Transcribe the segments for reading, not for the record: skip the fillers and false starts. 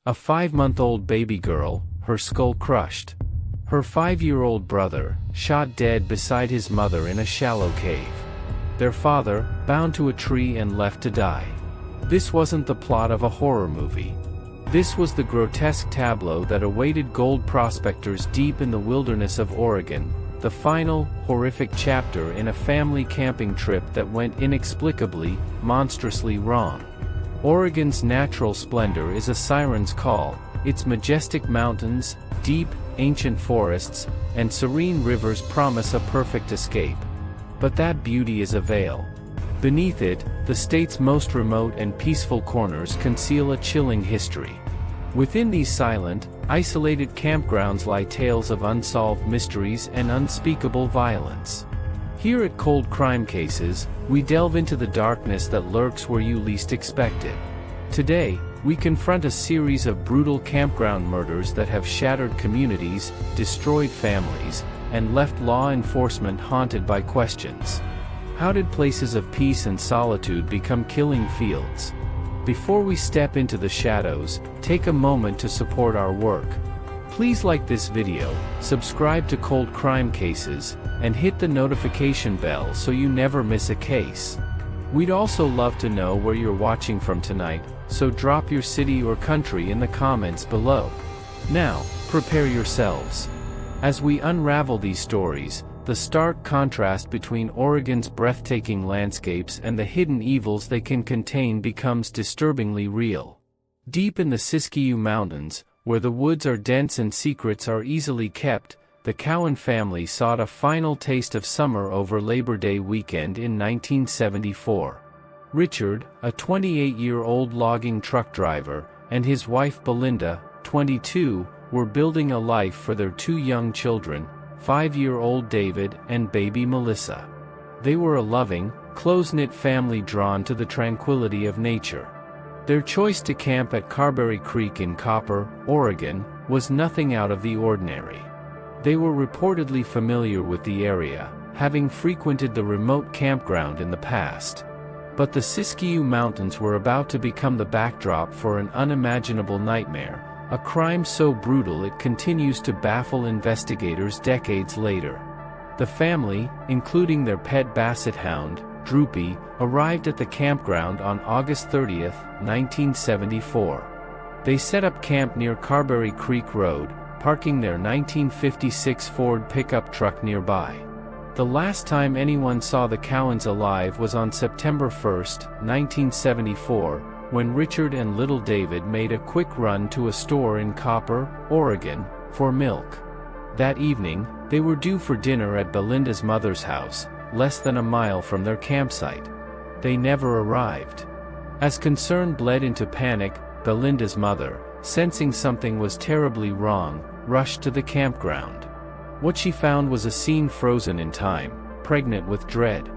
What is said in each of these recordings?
A 5-month-old baby girl, her skull crushed. Her 5-year-old brother, shot dead beside his mother in a shallow cave. Their father, bound to a tree and left to die. This wasn't the plot of a horror movie. This was the grotesque tableau that awaited gold prospectors deep in the wilderness of Oregon, the final, horrific chapter in a family camping trip that went inexplicably, monstrously wrong. Oregon's natural splendor is a siren's call. Its majestic mountains, deep, ancient forests, and serene rivers promise a perfect escape. But that beauty is a veil. Beneath it, the state's most remote and peaceful corners conceal a chilling history. Within these silent, isolated campgrounds lie tales of unsolved mysteries and unspeakable violence. Here at Cold Crime Cases, we delve into the darkness that lurks where you least expect it. Today, we confront a series of brutal campground murders that have shattered communities, destroyed families, and left law enforcement haunted by questions. How did places of peace and solitude become killing fields? Before we step into the shadows, take a moment to support our work. Please like this video, subscribe to Cold Crime Cases, and hit the notification bell so you never miss a case. We'd also love to know where you're watching from tonight, so drop your city or country in the comments below. Now, prepare yourselves. As we unravel these stories, the stark contrast between Oregon's breathtaking landscapes and the hidden evils they can contain becomes disturbingly real. Deep in the Siskiyou Mountains, where the woods are dense and secrets are easily kept, the Cowen family sought a final taste of summer over Labor Day weekend in 1974. Richard, a 28-year-old logging truck driver, and his wife Belinda, 22, were building a life for their 2 young children, 5-year-old David and baby Melissa. They were a loving, close-knit family drawn to the tranquility of nature. Their choice to camp at Carberry Creek in Copper, Oregon, was nothing out of the ordinary. They were reportedly familiar with the area, having frequented the remote campground in the past. But the Siskiyou Mountains were about to become the backdrop for an unimaginable nightmare, a crime so brutal it continues to baffle investigators decades later. The family, including their pet basset hound, Droopy, arrived at the campground on August 30, 1974. They set up camp near Carberry Creek Road, parking their 1956 Ford pickup truck nearby. The last time anyone saw the Cowens alive was on September 1, 1974, when Richard and little David made a quick run to a store in Copper, Oregon, for milk. That evening, they were due for dinner at Belinda's mother's house, less than a mile from their campsite. They never arrived. As concern bled into panic, Belinda's mother, sensing something was terribly wrong, rushed to the campground. What she found was a scene frozen in time, pregnant with dread.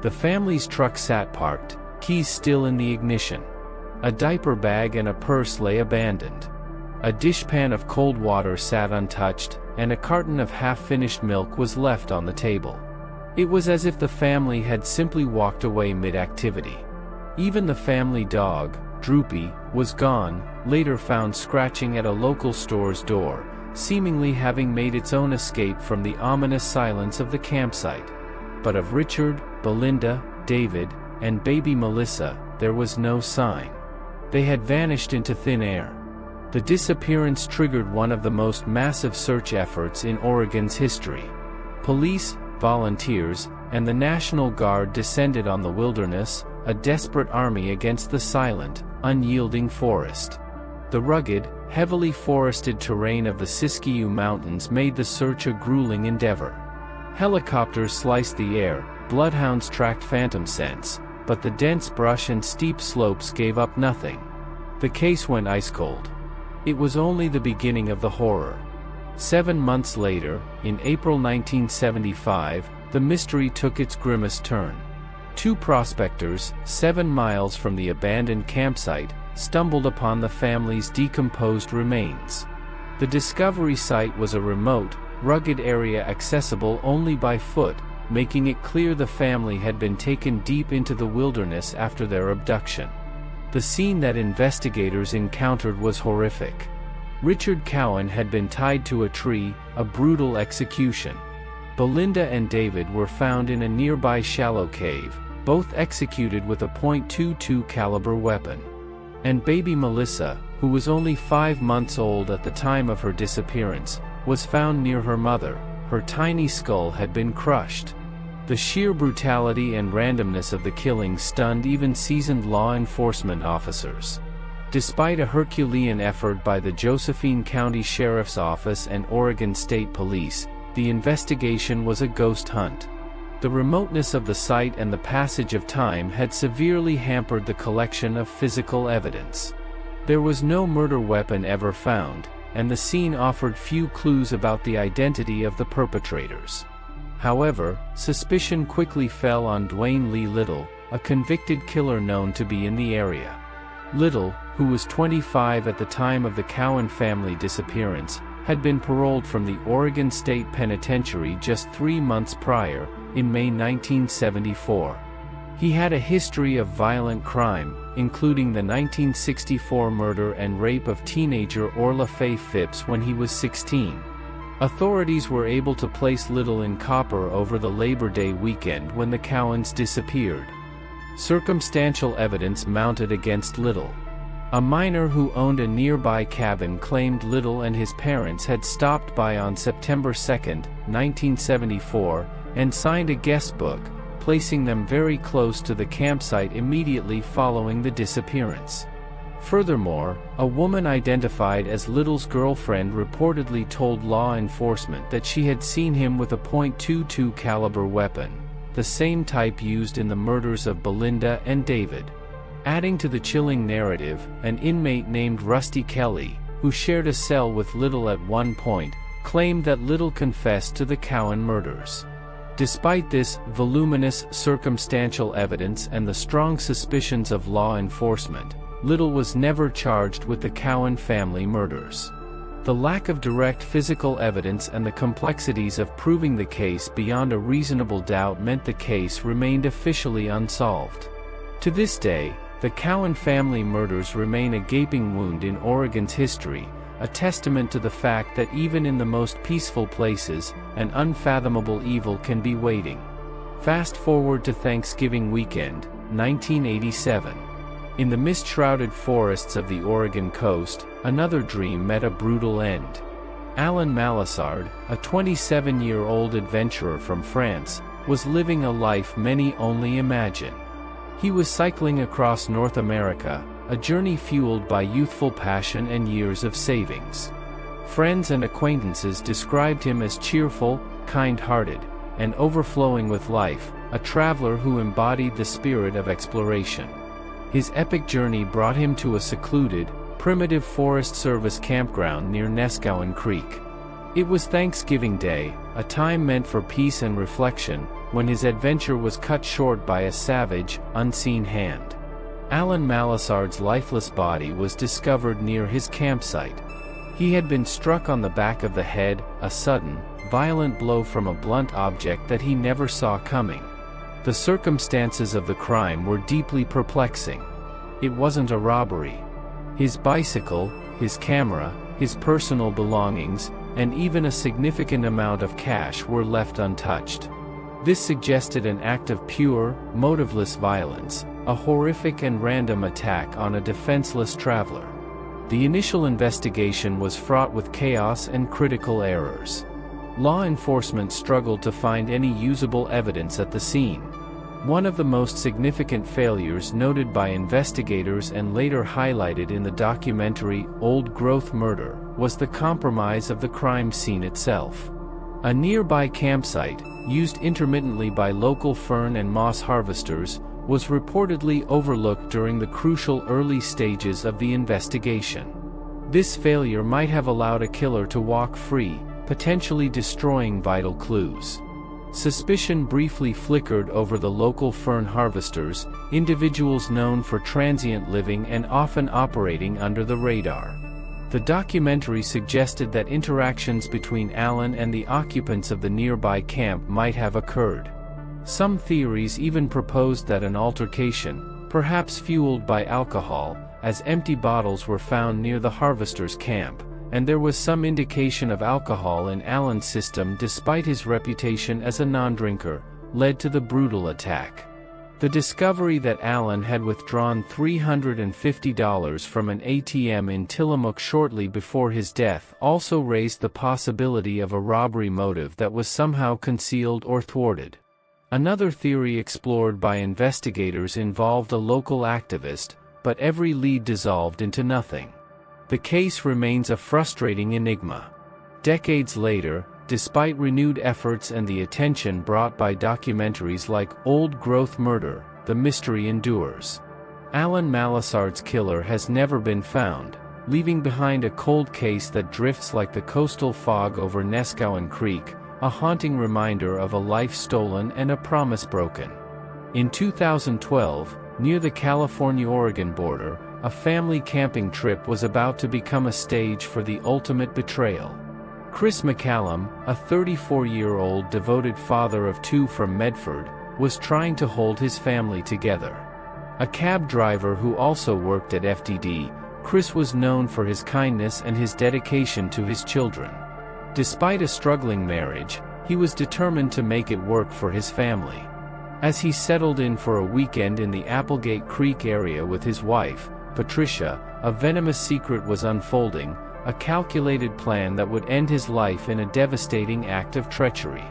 The family's truck sat parked, keys still in the ignition. A diaper bag and a purse lay abandoned. A dishpan of cold water sat untouched, and a carton of half-finished milk was left on the table. It was as if the family had simply walked away mid-activity. Even the family dog, Droopy, was gone, later found scratching at a local store's door, seemingly having made its own escape from the ominous silence of the campsite. But of Richard, Belinda, David, and baby Melissa, there was no sign. They had vanished into thin air. The disappearance triggered one of the most massive search efforts in Oregon's history. Police, volunteers, and the National Guard descended on the wilderness, a desperate army against the silent, unyielding forest. The rugged, heavily forested terrain of the Siskiyou Mountains made the search a grueling endeavor. Helicopters sliced the air, bloodhounds tracked phantom scents, but the dense brush and steep slopes gave up nothing. The case went ice-cold. It was only the beginning of the horror. 7 months later, in April 1975, the mystery took its grimmest turn. 2 prospectors, 7 miles from the abandoned campsite, stumbled upon the family's decomposed remains. The discovery site was a remote, rugged area accessible only by foot, making it clear the family had been taken deep into the wilderness after their abduction. The scene that investigators encountered was horrific. Richard Cowen had been tied to a tree, a brutal execution. Belinda and David were found in a nearby shallow cave, both executed with a .22 caliber weapon. And baby Melissa, who was only 5 months old at the time of her disappearance, was found near her mother. Her tiny skull had been crushed. The sheer brutality and randomness of the killing stunned even seasoned law enforcement officers. Despite a Herculean effort by the Josephine County Sheriff's Office and Oregon State Police, the investigation was a ghost hunt. The remoteness of the site and the passage of time had severely hampered the collection of physical evidence. There was no murder weapon ever found, and the scene offered few clues about the identity of the perpetrators. However, suspicion quickly fell on Dwayne Lee Little, a convicted killer known to be in the area. Little, who was 25 at the time of the Cowen family disappearance, had been paroled from the Oregon State Penitentiary just 3 months prior, in May 1974. He had a history of violent crime, including the 1964 murder and rape of teenager Orla Faye Phipps when he was 16. Authorities were able to place Little in copper over the Labor Day weekend when the Cowens disappeared. Circumstantial evidence mounted against Little. A miner who owned a nearby cabin claimed Little and his parents had stopped by on September 2, 1974, and signed a guest book, placing them very close to the campsite immediately following the disappearance. Furthermore, a woman identified as Little's girlfriend reportedly told law enforcement that she had seen him with a .22 caliber weapon, the same type used in the murders of Belinda and David. Adding to the chilling narrative, an inmate named Rusty Kelly, who shared a cell with Little at one point, claimed that Little confessed to the Cowen murders. Despite this voluminous circumstantial evidence and the strong suspicions of law enforcement, Little was never charged with the Cowen family murders. The lack of direct physical evidence and the complexities of proving the case beyond a reasonable doubt meant the case remained officially unsolved. To this day, the Cowen family murders remain a gaping wound in Oregon's history, a testament to the fact that even in the most peaceful places, an unfathomable evil can be waiting. Fast forward to Thanksgiving weekend, 1987. In the mist-shrouded forests of the Oregon coast, another dream met a brutal end. Alan Malissard, a 27-year-old adventurer from France, was living a life many only imagine. He was cycling across North America, a journey fueled by youthful passion and years of savings. Friends and acquaintances described him as cheerful, kind-hearted, and overflowing with life, a traveler who embodied the spirit of exploration. His epic journey brought him to a secluded, primitive Forest Service campground near Nescowan Creek. It was Thanksgiving Day, a time meant for peace and reflection, when his adventure was cut short by a savage, unseen hand. Alan Malissard's lifeless body was discovered near his campsite. He had been struck on the back of the head, a sudden, violent blow from a blunt object that he never saw coming. The circumstances of the crime were deeply perplexing. It wasn't a robbery. His bicycle, his camera, his personal belongings, and even a significant amount of cash were left untouched. This suggested an act of pure, motiveless violence, a horrific and random attack on a defenseless traveler. The initial investigation was fraught with chaos and critical errors. Law enforcement struggled to find any usable evidence at the scene. One of the most significant failures noted by investigators and later highlighted in the documentary Old Growth Murder was the compromise of the crime scene itself. A nearby campsite, used intermittently by local fern and moss harvesters, was reportedly overlooked during the crucial early stages of the investigation. This failure might have allowed a killer to walk free, potentially destroying vital clues. Suspicion briefly flickered over the local fern harvesters, individuals known for transient living and often operating under the radar. The documentary suggested that interactions between Alan and the occupants of the nearby camp might have occurred. Some theories even proposed that an altercation, perhaps fueled by alcohol, as empty bottles were found near the harvesters' camp, and there was some indication of alcohol in Alan's system despite his reputation as a non-drinker, led to the brutal attack. The discovery that Alan had withdrawn $350 from an ATM in Tillamook shortly before his death also raised the possibility of a robbery motive that was somehow concealed or thwarted. Another theory explored by investigators involved a local activist, but every lead dissolved into nothing. The case remains a frustrating enigma. Decades later, despite renewed efforts and the attention brought by documentaries like Old Growth Murder, the mystery endures. Alan Malissard's killer has never been found, leaving behind a cold case that drifts like the coastal fog over Nescowan Creek, a haunting reminder of a life stolen and a promise broken. In 2012, near the California-Oregon border, a family camping trip was about to become a stage for the ultimate betrayal. Chris McCallum, a 34-year-old devoted father of two from Medford, was trying to hold his family together. A cab driver who also worked at FTD, Chris was known for his kindness and his dedication to his children. Despite a struggling marriage, he was determined to make it work for his family. As he settled in for a weekend in the Applegate Creek area with his wife, Patricia, a venomous secret was unfolding, a calculated plan that would end his life in a devastating act of treachery.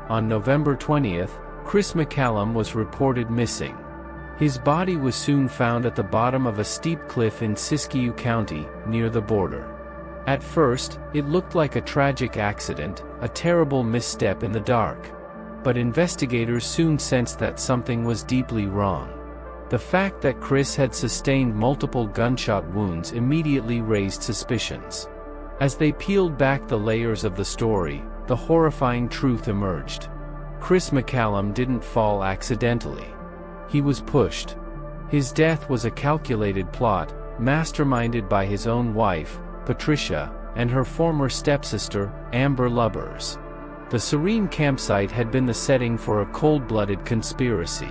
On November 20th, Chris McCallum was reported missing. His body was soon found at the bottom of a steep cliff in Siskiyou County, near the border. At first, it looked like a tragic accident, a terrible misstep in the dark. But investigators soon sensed that something was deeply wrong. The fact that Chris had sustained multiple gunshot wounds immediately raised suspicions. As they peeled back the layers of the story, the horrifying truth emerged. Chris McCallum didn't fall accidentally. He was pushed. His death was a calculated plot, masterminded by his own wife, Patricia, and her former stepsister, Amber Lubbers. The serene campsite had been the setting for a cold-blooded conspiracy.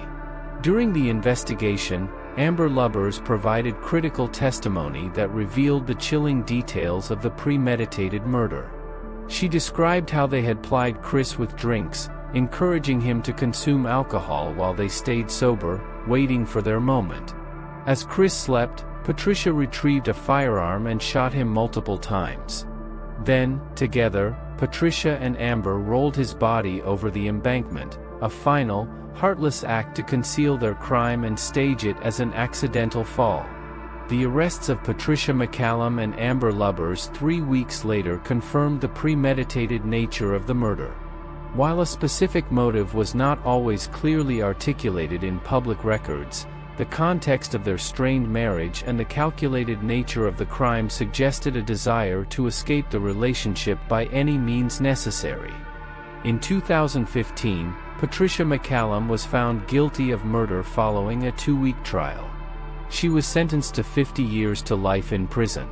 During the investigation, Amber Lubbers provided critical testimony that revealed the chilling details of the premeditated murder. She described how they had plied Chris with drinks, encouraging him to consume alcohol while they stayed sober, waiting for their moment. As Chris slept, Patricia retrieved a firearm and shot him multiple times. Then, together, Patricia and Amber rolled his body over the embankment, a final, heartless act to conceal their crime and stage it as an accidental fall. The arrests of Patricia McCallum and Amber Lubbers 3 weeks later confirmed the premeditated nature of the murder. While a specific motive was not always clearly articulated in public records, the context of their strained marriage and the calculated nature of the crime suggested a desire to escape the relationship by any means necessary. In 2015, Patricia McCallum was found guilty of murder following a 2-week trial. She was sentenced to 50 years to life in prison.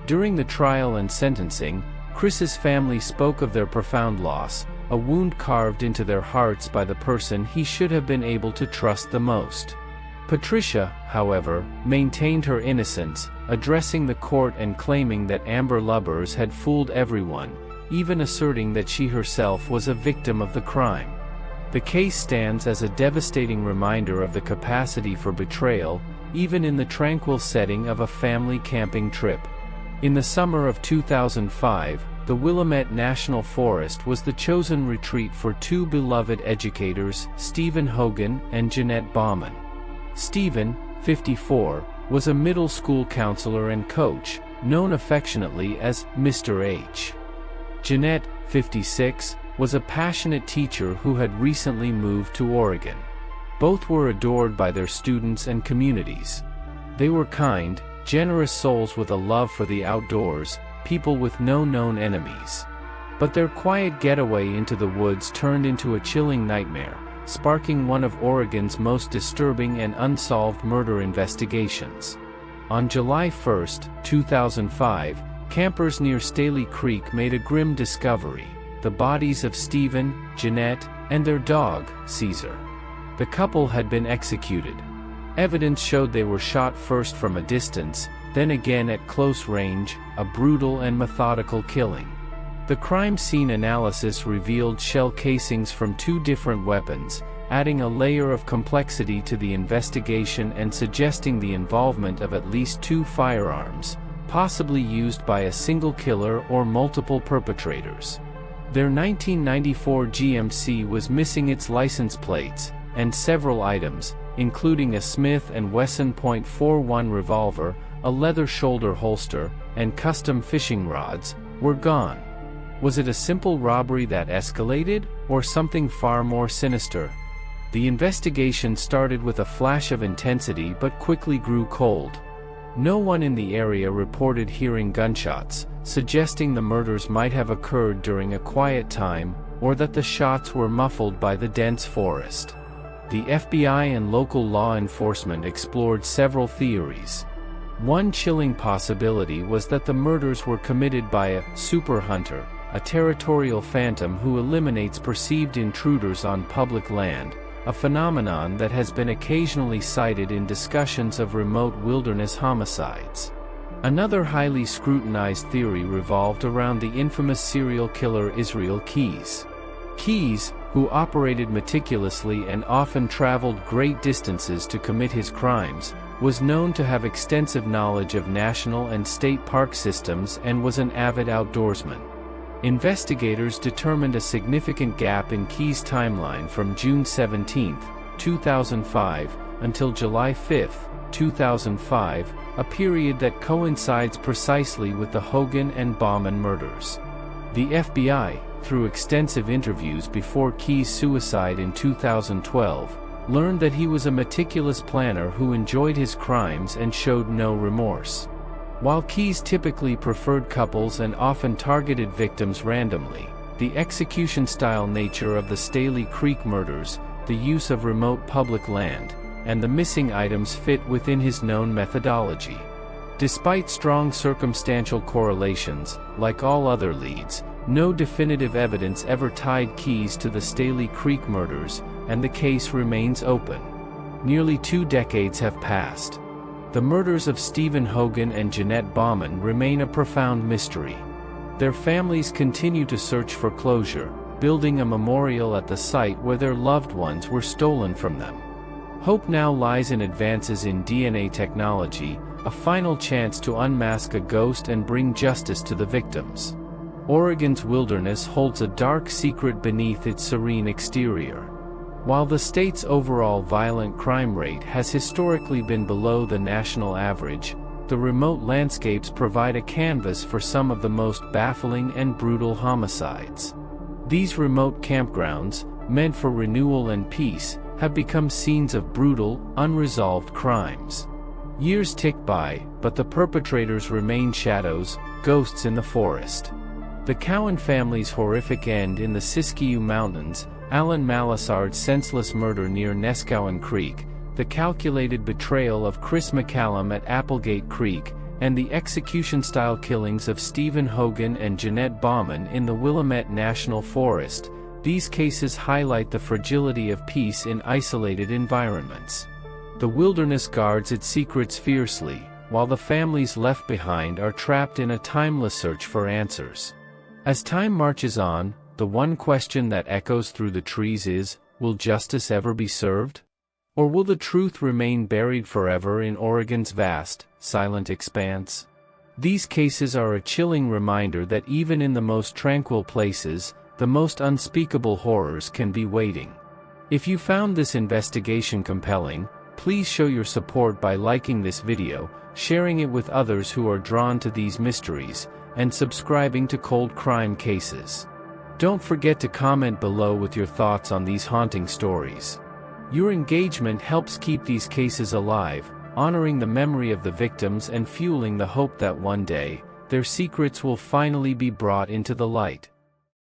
During the trial and sentencing, Chris's family spoke of their profound loss, a wound carved into their hearts by the person he should have been able to trust the most. Patricia, however, maintained her innocence, addressing the court and claiming that Amber Lubbers had fooled everyone, even asserting that she herself was a victim of the crime. The case stands as a devastating reminder of the capacity for betrayal, even in the tranquil setting of a family camping trip. In the summer of 2005, the Willamette National Forest was the chosen retreat for two beloved educators, Stephen Hogan and Jeanette Bauman. Stephen, 54, was a middle school counselor and coach, known affectionately as Mr. H. Jeanette, 56, was a passionate teacher who had recently moved to Oregon. Both were adored by their students and communities. They were kind, generous souls with a love for the outdoors, people with no known enemies. But their quiet getaway into the woods turned into a chilling nightmare, sparking one of Oregon's most disturbing and unsolved murder investigations. On July 1, 2005, campers near Staley Creek made a grim discovery: the bodies of Stephen, Jeanette, and their dog, Caesar. The couple had been executed. Evidence showed they were shot first from a distance, then again at close range, a brutal and methodical killing. The crime scene analysis revealed shell casings from 2 different weapons, adding a layer of complexity to the investigation and suggesting the involvement of at least 2 firearms, possibly used by a single killer or multiple perpetrators. Their 1994 GMC was missing its license plates, and several items, including a Smith & Wesson .41 revolver, a leather shoulder holster, and custom fishing rods, were gone. Was it a simple robbery that escalated, or something far more sinister? The investigation started with a flash of intensity but quickly grew cold. No one in the area reported hearing gunshots, suggesting the murders might have occurred during a quiet time, or that the shots were muffled by the dense forest. The FBI and local law enforcement explored several theories. One chilling possibility was that the murders were committed by a super hunter, a territorial phantom who eliminates perceived intruders on public land, a phenomenon that has been occasionally cited in discussions of remote wilderness homicides. Another highly scrutinized theory revolved around the infamous serial killer Israel Keyes. Keyes, who operated meticulously and often traveled great distances to commit his crimes, was known to have extensive knowledge of national and state park systems and was an avid outdoorsman. Investigators determined a significant gap in Keyes' timeline from June 17, 2005, until July 5, 2005, a period that coincides precisely with the Hogan and Bauman murders. The FBI, through extensive interviews before Keyes' suicide in 2012, learned that he was a meticulous planner who enjoyed his crimes and showed no remorse. While Keyes typically preferred couples and often targeted victims randomly, the execution-style nature of the Staley Creek murders, the use of remote public land, and the missing items fit within his known methodology. Despite strong circumstantial correlations, like all other leads, no definitive evidence ever tied Keyes to the Staley Creek murders, and the case remains open. Nearly 2 decades have passed. The murders of Stephen Hogan and Jeanette Bauman remain a profound mystery. Their families continue to search for closure, building a memorial at the site where their loved ones were stolen from them. Hope now lies in advances in DNA technology, a final chance to unmask a ghost and bring justice to the victims. Oregon's wilderness holds a dark secret beneath its serene exterior. While the state's overall violent crime rate has historically been below the national average, the remote landscapes provide a canvas for some of the most baffling and brutal homicides. These remote campgrounds, meant for renewal and peace, have become scenes of brutal, unresolved crimes. Years tick by, but the perpetrators remain shadows, ghosts in the forest. The Cowen family's horrific end in the Siskiyou Mountains, Alan Malissard's senseless murder near Nescowan Creek, the calculated betrayal of Chris McCallum at Applegate Creek, and the execution-style killings of Stephen Hogan and Jeanette Bauman in the Willamette National Forest, these cases highlight the fragility of peace in isolated environments. The wilderness guards its secrets fiercely, while the families left behind are trapped in a timeless search for answers. As time marches on, the one question that echoes through the trees is, will justice ever be served? Or will the truth remain buried forever in Oregon's vast, silent expanse? These cases are a chilling reminder that even in the most tranquil places, the most unspeakable horrors can be waiting. If you found this investigation compelling, please show your support by liking this video, sharing it with others who are drawn to these mysteries, and subscribing to Cold Crime Cases. Don't forget to comment below with your thoughts on these haunting stories. Your engagement helps keep these cases alive, honoring the memory of the victims and fueling the hope that one day, their secrets will finally be brought into the light.